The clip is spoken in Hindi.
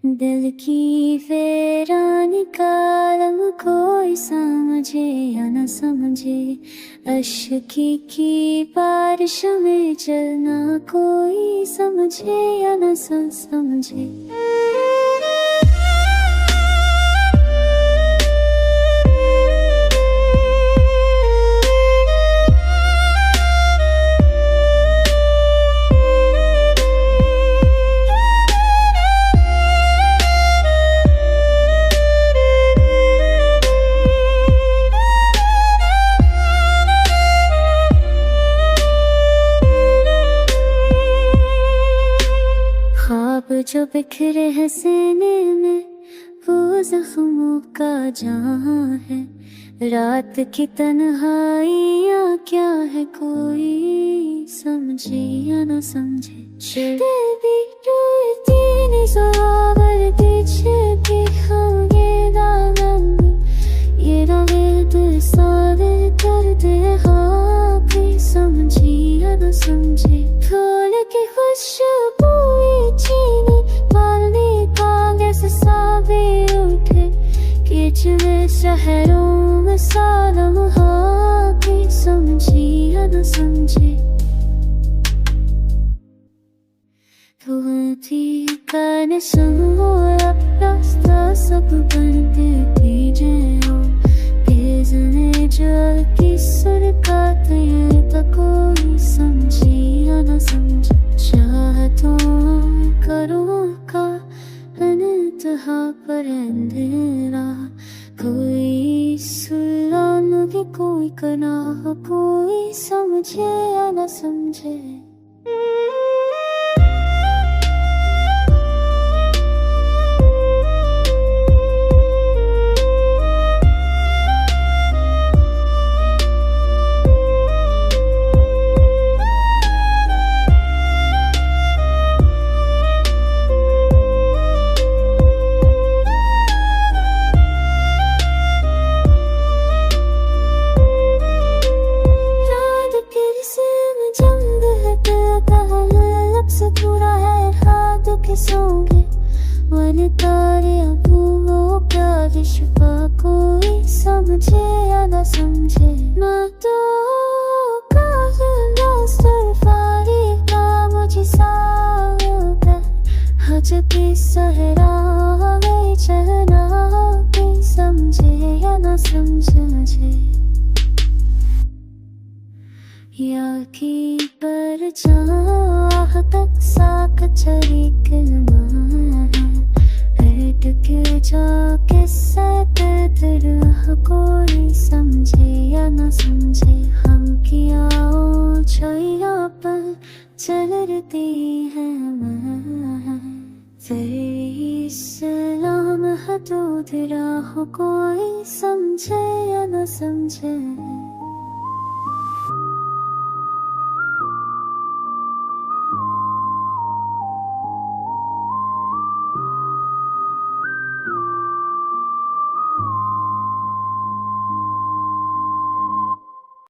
दिल की वीरानी का आलम कोई समझे या न समझे, अश्की की बारिश में चलना कोई समझे या न समझे। ख्वाब जो बिखरे हैं सीने में, वो जख्मों का जहां है। रात की तन्हाइयाँ क्या है कोई समझे या न समझे। दिल भी टूटती नहीं सवार पीछे भी हम ये दामन, ये राहे दिल सारे दर्द हाँ भी समझे या न समझे। फूल की खुशबू चीनी पालने कांगे से साबे उठे, किचले शहरों में सालम हाँ भी समझे या न समझे। धुआंती का निशान वो अब रास्ता सब बनते भीजे हो, भेजने जल की सुर का तैयार कोई समझे या न समझे। चाहतों करों का अनंतहा पर अंधेरा, कोई सुलाम भी कोई कनाह कोई समझे या न समझे। सोंगे वन तारे वो प्यारी शिफा कोई समझे या न समझे। मैं तो फारी का मुझे सावता हज भी सहरा में चलना कोई समझे या न समझे। या की पर चाह तक साक चरी के जाके सतरह कोई समझे या न समझे। हम किया छैया पर चलती है तेरी सलाम हदूद राह कोई समझे या न समझे।